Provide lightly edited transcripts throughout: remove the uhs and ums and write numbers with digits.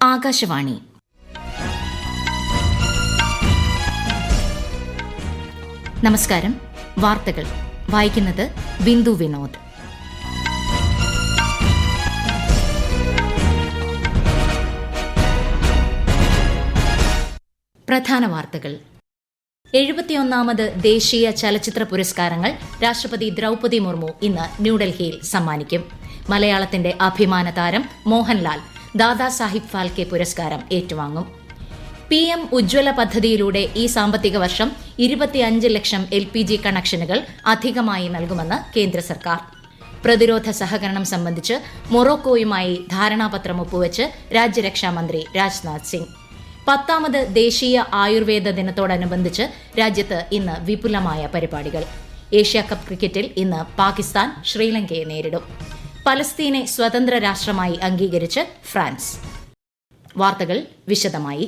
ആകാശവാണി. നമസ്കാരം. വാർത്തകൾ വായിക്കുന്നത് ബിന്ദു വിനോദ്. പ്രധാന വാർത്തകൾ. 71ാമത് ദേശീയ ചലച്ചിത്ര പുരസ്കാരങ്ങൾ രാഷ്ട്രപതി ദ്രൌപദി മുർമു ഇന്ന് ന്യൂഡൽഹിയിൽ സമ്മാനിക്കും. മലയാളത്തിന്റെ അഭിമാന താരം മോഹൻലാൽ ദാദാസാഹിബ് ഫാൽക്കെ പുരസ്കാരം ഏറ്റുവാങ്ങും. PM ഉജ്ജ്വല പദ്ധതിയിലൂടെ ഈ സാമ്പത്തിക വർഷം 25 ലക്ഷം LPG കണക്ഷനുകൾ അധികമായി നൽകുമെന്ന് കേന്ദ്ര സർക്കാർ. പ്രതിരോധ സഹകരണം സംബന്ധിച്ച് മൊറോക്കോയുമായി ധാരണാപത്രം ഒപ്പുവച്ച് രാജ്യരക്ഷാമന്ത്രി രാജ്നാഥ് സിംഗ്. 10ാമത് ദേശീയ ആയുർവേദ ദിനത്തോടനുബന്ധിച്ച് രാജ്യത്ത് ഇന്ന് വിപുലമായ പരിപാടികൾ. ഏഷ്യാകപ്പ് ക്രിക്കറ്റിൽ ഇന്ന് പാകിസ്ഥാൻ ശ്രീലങ്കയെ നേരിടും. പലസ്തീനെ സ്വതന്ത്ര രാഷ്ട്രമായി അംഗീകരിച്ച് ഫ്രാൻസ്. വാർത്തകൾ വിശദമായി.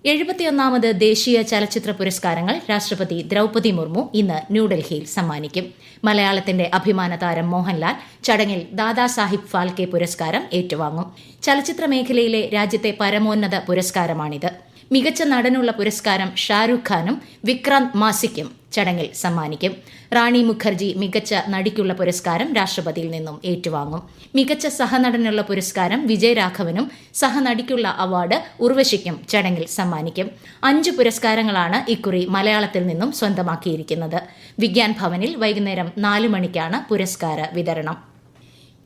71ാമത് ദേശീയ ചലച്ചിത്ര പുരസ്കാരങ്ങൾ രാഷ്ട്രപതി ദ്രൌപദി മുർമു ഇന്ന് ന്യൂഡൽഹിയിൽ സമ്മാനിക്കും. മലയാളത്തിന്റെ അഭിമാന താരം മോഹൻലാൽ ചടങ്ങിൽ ദാദാസാഹിബ് ഫാൽക്കെ പുരസ്കാരം ഏറ്റുവാങ്ങും. ചലച്ചിത്ര മേഖലയിലെ രാജ്യത്തെ പരമോന്നത പുരസ്കാരമാണിത്. മികച്ച നടനുള്ള പുരസ്കാരം ഷാരൂഖ് ഖാനും വിക്രാന്ത് മാസിക്കും ചടങ്ങിൽ സമ്മാനിക്കും. റാണി മുഖർജി മികച്ച നടിക്കുള്ള പുരസ്കാരം രാഷ്ട്രപതിയിൽ നിന്നും ഏറ്റുവാങ്ങും. മികച്ച സഹനടനുള്ള പുരസ്കാരം വിജയ് രാഘവനും സഹനടിക്കുള്ള അവാർഡ് ഉർവശിക്കും ചടങ്ങിൽ സമ്മാനിക്കും. 5 പുരസ്കാരങ്ങളാണ് ഇക്കുറി മലയാളത്തിൽ നിന്നും സ്വന്തമാക്കിയിരിക്കുന്നത്. വിഗ്യാൻ ഭവനിൽ വൈകുന്നേരം 4 മണിക്കാണ് പുരസ്കാര വിതരണം.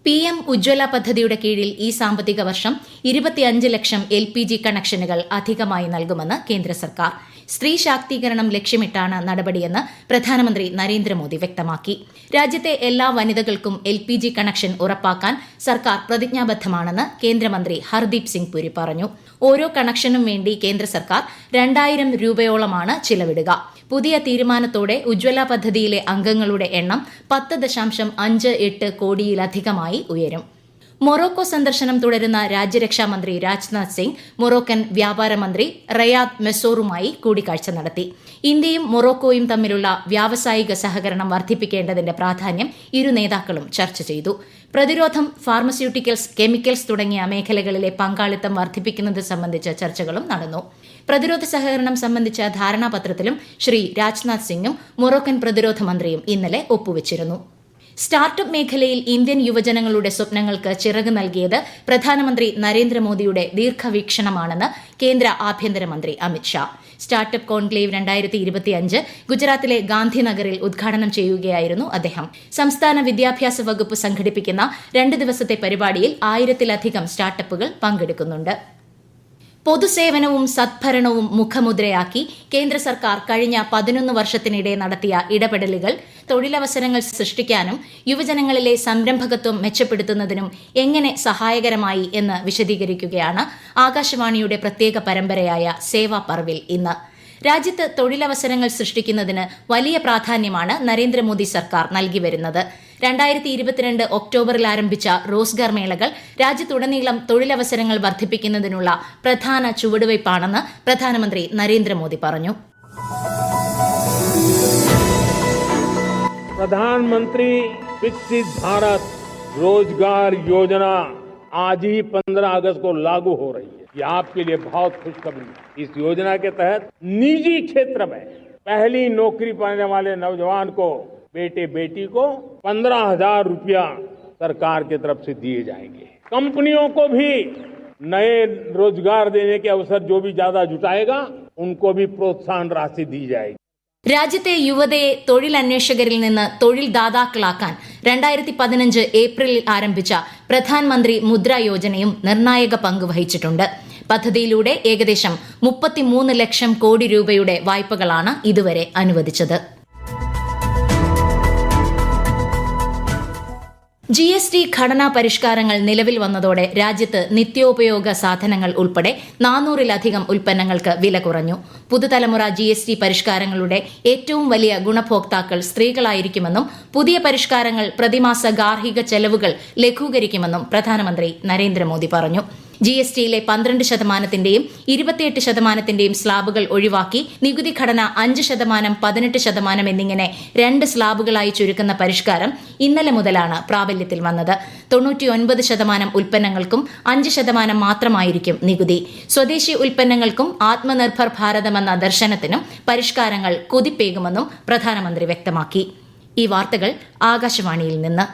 PM ഉജ്ജ്വല പദ്ധതിയുടെ കീഴിൽ ഈ സാമ്പത്തിക വർഷം 25 ലക്ഷം LPG കണക്ഷനുകൾ അധികമായി നൽകുമെന്ന് കേന്ദ്ര സർക്കാർ. സ്ത്രീ ശാക്തീകരണം ലക്ഷ്യമിട്ടാണ് നടപടിയെന്ന് പ്രധാനമന്ത്രി നരേന്ദ്രമോദി വ്യക്തമാക്കി. രാജ്യത്തെ എല്ലാ വനിതകൾക്കും LPG കണക്ഷൻ ഉറപ്പാക്കാൻ സർക്കാർ പ്രതിജ്ഞാബദ്ധമാണെന്ന് കേന്ദ്രമന്ത്രി ഹർദീപ് സിംഗ് പുരി പറഞ്ഞു. ഓരോ കണക്ഷനും വേണ്ടി കേന്ദ്ര സർക്കാർ 2000 രൂപയോളമാണ് ചിലവിടുക. പുതിയ തീരുമാനത്തോടെ ഉജ്ജ്വല പദ്ധതിയിലെ അംഗങ്ങളുടെ എണ്ണം 10.58 കോടിയിലധികമായി ഉയരും. മൊറോക്കോ സന്ദർശനം തുടരുന്ന രാജ്യരക്ഷാമന്ത്രി രാജ്നാഥ് സിംഗ് മൊറോക്കൻ വ്യാപാര മന്ത്രി റയാദ് മെസോറുമായി കൂടിക്കാഴ്ച നടത്തി. ഇന്ത്യയും മൊറോക്കോയും തമ്മിലുള്ള വ്യാവസായിക സഹകരണം വർദ്ധിപ്പിക്കേണ്ടതിന്റെ പ്രാധാന്യം ഇരു നേതാക്കളും ചർച്ച ചെയ്തു. പ്രതിരോധം, ഫാർമസ്യൂട്ടിക്കൽസ്, കെമിക്കൽസ് തുടങ്ങിയ മേഖലകളിലെ പങ്കാളിത്തം വർദ്ധിപ്പിക്കുന്നത് സംബന്ധിച്ച ചർച്ചകളും നടന്നു. പ്രതിരോധ സഹകരണം സംബന്ധിച്ച ധാരണാപത്രത്തിലും ശ്രീ രാജ്നാഥ് സിംഗും മൊറോക്കൻ പ്രതിരോധ മന്ത്രിയും ഇന്നലെ ഒപ്പുവച്ചിരുന്നു. സ്റ്റാർട്ടപ്പ് മേഖലയിൽ ഇന്ത്യൻ യുവജനങ്ങളുടെ സ്വപ്നങ്ങൾക്ക് ചിറക് നൽകിയത് പ്രധാനമന്ത്രി നരേന്ദ്രമോദിയുടെ ദീർഘവീക്ഷണമാണെന്ന് കേന്ദ്ര ആഭ്യന്തരമന്ത്രി അമിത്ഷാ. സ്റ്റാർട്ടപ്പ് കോൺക്ലേവ് 2025 ഗുജറാത്തിലെ ഗാന്ധിനഗറിൽ ഉദ്ഘാടനം ചെയ്യുകയായിരുന്നു അദ്ദേഹം. സംസ്ഥാന വിദ്യാഭ്യാസ വകുപ്പ് സംഘടിപ്പിക്കുന്ന 2 ദിവസത്തെ പരിപാടിയിൽ 1000-ലധികം സ്റ്റാർട്ടപ്പുകൾ പങ്കെടുക്കുന്നുണ്ട്. പൊതുസേവനവും സദ്ഭരണവും മുഖമുദ്രയാക്കി കേന്ദ്ര സർക്കാർ കഴിഞ്ഞ 11 വർഷത്തിനിടെ നടത്തിയ ഇടപെടലുകൾ തൊഴിലവസരങ്ങൾ സൃഷ്ടിക്കാനും യുവജനങ്ങളിലെ സംരംഭകത്വം മെച്ചപ്പെടുത്തുന്നതിനും എങ്ങനെ സഹായകരമായി എന്ന് വിശദീകരിക്കുകയാണ് ആകാശവാണിയുടെ പ്രത്യേക പരമ്പരയായ സേവാ പർവിൽ ഇന്ന്. രാജ്യത്ത് തൊഴിലവസരങ്ങൾ സൃഷ്ടിക്കുന്നതിന് വലിയ പ്രാധാന്യമാണ് നരേന്ദ്രമോദി സർക്കാർ നൽകി വരുന്നത്. 2022 ഒക്ടോബറിൽ ആരംഭിച്ച റോസ്ഗാർ മേളകൾ രാജ്യത്തുടനീളം തൊഴിലവസരങ്ങൾ വർദ്ധിപ്പിക്കുന്നതിനുള്ള പ്രധാന ചുവടുവയ്പ്പാണെന്ന് പ്രധാനമന്ത്രി നരേന്ദ്രമോദി പറഞ്ഞു. प्रधानमंत्री विकसित भारत रोजगार योजना आज ही 15 अगस्त को लागू हो रही है. ये आपके लिए बहुत खुशखबरी है. इस योजना के तहत निजी क्षेत्र में पहली नौकरी पाने वाले नौजवान को बेटे बेटी को 15,000 रुपया सरकार की तरफ से दिए जाएंगे. कंपनियों को भी नए रोजगार देने के अवसर जो भी ज्यादा जुटाएगा उनको भी प्रोत्साहन राशि दी जाएगी. രാജ്യത്തെ യുവതയെ തൊഴിലന്വേഷകരിൽ നിന്ന് തൊഴിൽ ദാതാക്കളാക്കാൻ 2015 ഏപ്രിലിൽ ആരംഭിച്ച പ്രധാൻമന്ത്രി മുദ്ര യോജനയും നിർണായക പങ്ക് വഹിച്ചിട്ടുണ്ട്. പദ്ധതിയിലൂടെ ഏകദേശം 33 ലക്ഷം കോടി രൂപയുടെ വായ്പകളാണ് ഇതുവരെ അനുവദിച്ചത്. GST ഘടനാ പരിഷ്കാരങ്ങൾ നിലവിൽ വന്നതോടെ രാജ്യത്ത് നിത്യോപയോഗ സാധനങ്ങൾ ഉൾപ്പെടെ 400-ലധികം ഉൽപ്പന്നങ്ങൾക്ക് വില കുറഞ്ഞു. പുതുതലമുറ GST പരിഷ്കാരങ്ങളുടെ ഏറ്റവും വലിയ ഗുണഭോക്താക്കൾ സ്ത്രീകളായിരിക്കുമെന്നും പുതിയ പരിഷ്കാരങ്ങൾ പ്രതിമാസ ഗാർഹിക ചെലവുകൾ ലഘൂകരിക്കുമെന്നും പ്രധാനമന്ത്രി നരേന്ദ്രമോദി പറഞ്ഞു. GSTയിലെ 12%-ന്റെയും 28%-ന്റെയും സ്ലാബുകൾ ഒഴിവാക്കി നികുതി ഘടന 5%, 18% എന്നിങ്ങനെ 2 സ്ലാബുകളായി ചുരുക്കുന്ന പരിഷ്കാരം ഇന്നലെ മുതലാണ് പ്രാബല്യത്തിൽ വന്നത്. 99% ഉൽപ്പന്നങ്ങൾക്കും 5% മാത്രമായിരിക്കും നികുതി. സ്വദേശി ഉൽപ്പന്നങ്ങൾക്കും ആത്മനിർഭർ ഭാരതമെന്ന ദർശനത്തിനും പരിഷ്കാരങ്ങൾ കുതിപ്പേകുമെന്നും പ്രധാനമന്ത്രി വ്യക്തമാക്കി. ഈ വാർത്തകൾ ആകാശവാണിയിൽ നിന്ന്.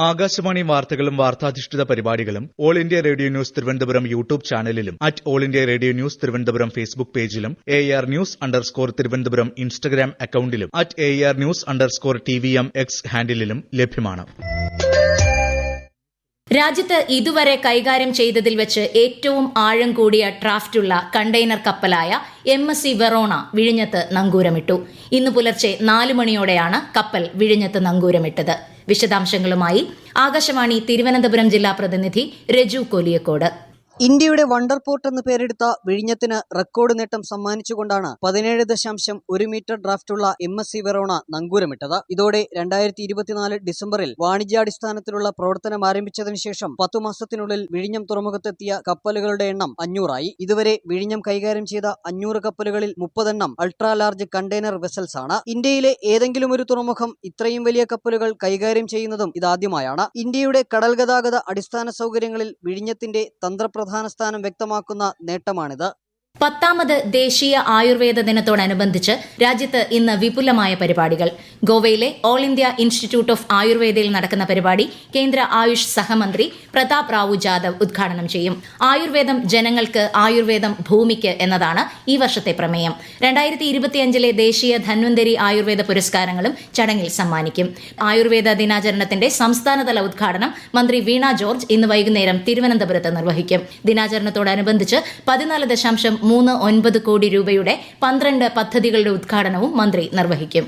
ആകാശവാണി വാർത്തകളും വാർത്താധിഷ്ഠിത പരിപാടികളും All India Radio News Thiruvananthapuram YouTube ചാനലിലും All India Radio News Thiruvananthapuram Facebook പേജിലും AR News_ തിരുവനന്തപുരം ഇൻസ്റ്റഗ്രാം അക്കൌണ്ടിലും AR News_TVM X ഹാൻഡിലും ലഭ്യമാണ്. രാജ്യത്ത് ഇതുവരെ കൈകാര്യം ചെയ്തതിൽ വെച്ച് ഏറ്റവും ആഴം കൂടിയ ഡ്രാഫ്റ്റുള്ള കണ്ടെയ്നർ കപ്പലായ MSC വെറോണ വിഴിഞ്ഞത്ത് നങ്കൂരമിട്ടു. ഇന്ന് പുലർച്ചെ 4 മണിയോടെയാണ് കപ്പൽ വിഴിഞ്ഞത്ത് നങ്കൂരമിട്ടത്. വിശദാംശങ്ങളുമായി ആകാശവാണി തിരുവനന്തപുരം ജില്ലാ പ്രതിനിധി രജു കോലിയക്കോട്. ഇന്ത്യയുടെ വണ്ടർ പോർട്ട് എന്ന് പേരെടുത്ത വിഴിഞ്ഞത്തിന് റെക്കോർഡ് നേട്ടം സമ്മാനിച്ചുകൊണ്ടാണ് 17.1 മീറ്റർ ഡ്രാഫ്റ്റുള്ള MSC വെറോണ നങ്കൂരമിട്ടത്. ഇതോടെ 2024 ഡിസംബറിൽ വാണിജ്യാടിസ്ഥാനത്തിലുള്ള പ്രവർത്തനം ആരംഭിച്ചതിനു ശേഷം 10 മാസത്തിനുള്ളിൽ വിഴിഞ്ഞം തുറമുഖത്തെത്തിയ കപ്പലുകളുടെ എണ്ണം 500 ആയി. ഇതുവരെ വിഴിഞ്ഞം കൈകാര്യം ചെയ്ത 500 കപ്പലുകളിൽ 30 അൾട്രാ ലാർജ് കണ്ടെയ്നർ വെസൽസ് ആണ്. ഇന്ത്യയിലെ ഏതെങ്കിലും ഒരു തുറമുഖം ഇത്രയും വലിയ കപ്പലുകൾ കൈകാര്യം ചെയ്യുന്നതും ഇതാദ്യമായാണ്. ഇന്ത്യയുടെ കടൽ ഗതാഗത അടിസ്ഥാന സൗകര്യങ്ങളിൽ വിഴിഞ്ഞത്തിന്റെ തന്ത്രപ്രധാന സ്ഥാനം വ്യക്തമാക്കുന്ന നേട്ടമാണിത്. 10ാമത് ദേശീയ ആയുർവേദ ദിനത്തോടനുബന്ധിച്ച് രാജ്യത്ത് ഇന്ന് വിപുലമായ പരിപാടികൾ. ഗോവയിലെ ഓൾ ഇന്ത്യ ഇൻസ്റ്റിറ്റ്യൂട്ട് ഓഫ് ആയുർവേദയിൽ നടക്കുന്ന പരിപാടി കേന്ദ്ര ആയുഷ് സഹമന്ത്രി പ്രതാപ് റാവു ജാദവ് ഉദ്ഘാടനം ചെയ്യും. ആയുർവേദം ജനങ്ങൾക്ക്, ആയുർവേദം ഭൂമിക്ക് എന്നതാണ് ഈ വർഷത്തെ പ്രമേയം. 2025 ദേശീയ ധന്വന്തരി ആയുർവേദ പുരസ്കാരങ്ങളും ചടങ്ങിൽ സമ്മാനിക്കും. ആയുർവേദ ദിനാചരണത്തിന്റെ സംസ്ഥാനതല ഉദ്ഘാടനം മന്ത്രി വീണ ജോർജ് ഇന്ന് വൈകുന്നേരം തിരുവനന്തപുരത്ത് നിർവഹിക്കും. ദിനാചരണത്തോടനുബന്ധിച്ച് 14.39 കോടി രൂപയുടെ 12 പദ്ധതികളുടെ ഉദ്ഘാടനവും മന്ത്രി നിർവഹിക്കും.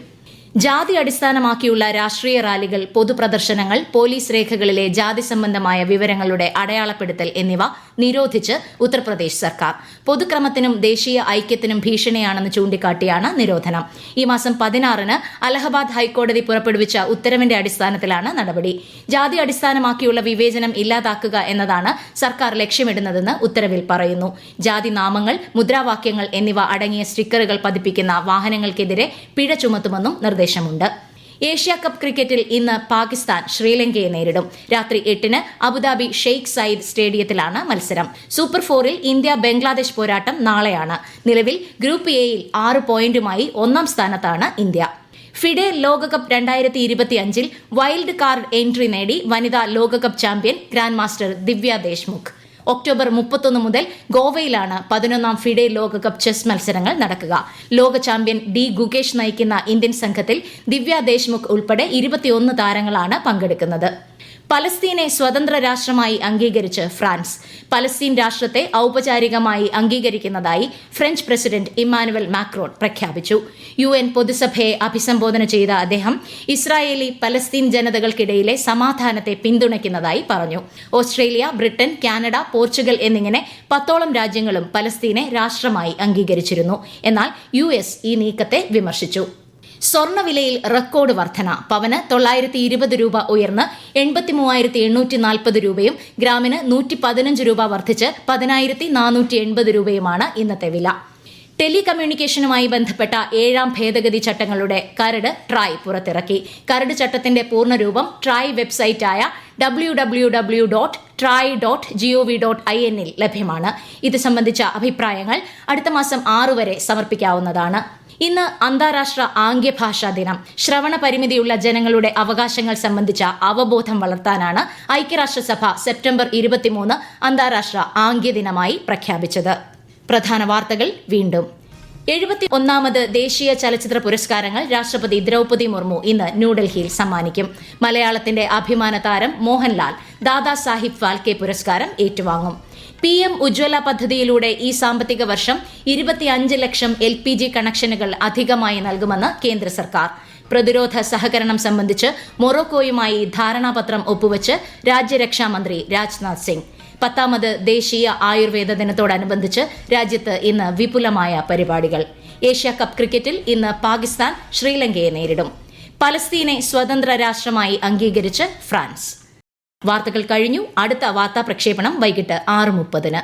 ജാതി അടിസ്ഥാനമാക്കിയുള്ള രാഷ്ട്രീയ റാലികൾ, പൊതുപ്രദർശനങ്ങൾ, പോലീസ് രേഖകളിലെ ജാതി സംബന്ധമായ വിവരങ്ങളുടെ അടയാളപ്പെടുത്തൽ എന്നിവ നിരോധിച്ച് ഉത്തർപ്രദേശ് സർക്കാർ. പൊതുക്രമത്തിനും ദേശീയ ഐക്യത്തിനും ഭീഷണിയാണെന്ന് ചൂണ്ടിക്കാട്ടിയാണ് നിരോധനം. ഈ മാസം 16-ന് അലഹബാദ് ഹൈക്കോടതി പുറപ്പെടുവിച്ച ഉത്തരവിന്റെ അടിസ്ഥാനത്തിലാണ് നടപടി. ജാതി അടിസ്ഥാനമാക്കിയുള്ള വിവേചനം ഇല്ലാതാക്കുക എന്നതാണ് സർക്കാർ ലക്ഷ്യമിടുന്നതെന്ന് ഉത്തരവിൽ പറയുന്നു. ജാതി നാമങ്ങൾ, മുദ്രാവാക്യങ്ങൾ എന്നിവ അടങ്ങിയ സ്റ്റിക്കറുകൾ പതിപ്പിക്കുന്ന വാഹനങ്ങൾക്കെതിരെ പിഴ ചുമത്തുമെന്നും നിർദ്ദേശമുണ്ട്. ഏഷ്യ കപ്പ് ക്രിക്കറ്റിൽ ഇന്ന് പാകിസ്ഥാൻ ശ്രീലങ്കയെ നേരിടും. രാത്രി 8-ന് അബുദാബി ഷെയ്ഖ് സയ്യിദ് സ്റ്റേഡിയത്തിലാണ് മത്സരം. സൂപ്പർ 4-ൽ ഇന്ത്യ ബംഗ്ലാദേശ് പോരാട്ടം നാളെയാണ്. നിലവിൽ ഗ്രൂപ്പ് എയിൽ 6 പോയിന്റുമായി 1ാം സ്ഥാനത്താണ് ഇന്ത്യ. ഫിഡെ ലോകകപ്പ് 2025 വൈൽഡ് കാർഡ് എൻട്രി നേടി വനിതാ ലോകകപ്പ് ചാമ്പ്യൻ ഗ്രാൻഡ് മാസ്റ്റർ ദിവ്യ ദേശ്മുഖ്. ഒക്ടോബർ 31 മുതൽ ഗോവയിലാണ് 11ാം ഫിഡെ ലോകകപ്പ് ചെസ് മത്സരങ്ങൾ നടക്കുക. ലോക ചാമ്പ്യൻ ഡി ഗുകേഷ് നയിക്കുന്ന ഇന്ത്യൻ സംഘത്തിൽ ദിവ്യ ദേശ്മുഖ് ഉൾപ്പെടെ 21 താരങ്ങളാണ് പങ്കെടുക്കുന്നത്. പലസ്തീനെ സ്വതന്ത്ര രാഷ്ട്രമായി അംഗീകരിച്ച് ഫ്രാൻസ്. പലസ്തീൻ രാഷ്ട്രത്തെ ഔപചാരികമായി അംഗീകരിക്കുന്നതായി ഫ്രഞ്ച് പ്രസിഡന്റ് ഇമ്മാനുവൽ മാക്രോൺ പ്രഖ്യാപിച്ചു. UN പൊതുസഭയെ അഭിസംബോധന ചെയ്ത അദ്ദേഹം ഇസ്രായേലി പലസ്തീൻ ജനതകൾക്കിടയിലെ സമാധാനത്തെ പിന്തുണയ്ക്കുന്നതായി പറഞ്ഞു. ഓസ്ട്രേലിയ, ബ്രിട്ടൻ, കാനഡ, പോർച്ചുഗൽ എന്നിങ്ങനെ 10ഓളം രാജ്യങ്ങളും പലസ്തീനെ രാഷ്ട്രമായി അംഗീകരിച്ചിരുന്നു. എന്നാൽ US ഈ നീക്കത്തെ വിമർശിച്ചു. സ്വർണ്ണവിലയിൽ റെക്കോർഡ് വർധന. പവന് 920 രൂപ ഉയർന്ന് 83,840 രൂപയും ഗ്രാമിന് 115 രൂപ വർദ്ധിച്ച് 10,480 രൂപയുമാണ് ഇന്നത്തെ വില. ടെലികമ്മ്യൂണിക്കേഷനുമായി ബന്ധപ്പെട്ട 7ാം ഭേദഗതി ചട്ടങ്ങളുടെ കരട് ട്രായ് പുറത്തിറക്കി. കരട് ചട്ടത്തിന്റെ പൂർണ്ണരൂപം ട്രായ് വെബ്സൈറ്റായ www.try.gov.in ൽ ലഭ്യമാണ്. ഇത് സംബന്ധിച്ച അഭിപ്രായങ്ങൾ അടുത്ത മാസം 6 വരെ സമർപ്പിക്കാവുന്നതാണ്. ഇന്ന് അന്താരാഷ്ട്ര ആംഗ്യഭാഷാ ദിനം. ശ്രവണ പരിമിതിയുള്ള ജനങ്ങളുടെ അവകാശങ്ങൾ സംബന്ധിച്ച അവബോധം വളർത്താനാണ് ഐക്യരാഷ്ട്രസഭ സെപ്റ്റംബർ 23 അന്താരാഷ്ട്ര ആംഗ്യ ദിനമായി പ്രഖ്യാപിച്ചത്. പ്രധാന വാർത്തകൾ വീണ്ടും. 71ാമത് ദേശീയ ചലച്ചിത്ര പുരസ്കാരങ്ങൾ രാഷ്ട്രപതി ദ്രൗപദി മുർമു ഇന്ന് ന്യൂഡൽഹിയിൽ സമ്മാനിക്കും. മലയാളത്തിന്റെ അഭിമാന താരം മോഹൻലാൽ ദാദാ സാഹിബ് ഫാൽക്കെ പുരസ്കാരം ഏറ്റുവാങ്ങും. PM ഉജ്ജ്വല പദ്ധതിയിലൂടെ ഈ സാമ്പത്തിക വർഷം 25 ലക്ഷം LPG കണക്ഷനുകൾ അധികമായി നൽകുമെന്ന് കേന്ദ്ര സർക്കാർ. പ്രതിരോധ സഹകരണം സംബന്ധിച്ച് മൊറോക്കോയുമായി ധാരണാപത്രം ഒപ്പുവച്ച് രാജ്യരക്ഷാമന്ത്രി രാജ്നാഥ് സിംഗ്. 10ാമത് ദേശീയ ആയുർവേദ ദിനത്തോടനുബന്ധിച്ച് രാജ്യത്ത് ഇന്ന് വിപുലമായ പരിപാടികൾ. ഏഷ്യ കപ്പ് ക്രിക്കറ്റിൽ ഇന്ന് പാകിസ്ഥാൻ ശ്രീലങ്കയെ നേരിടും. പലസ്തീനെ സ്വതന്ത്ര രാഷ്ട്രമായി അംഗീകരിച്ച് ഫ്രാൻസ്. വാർത്തകൾ കഴിഞ്ഞു. അടുത്ത വാർത്താ പ്രക്ഷേപണം വൈകിട്ട് 6:30.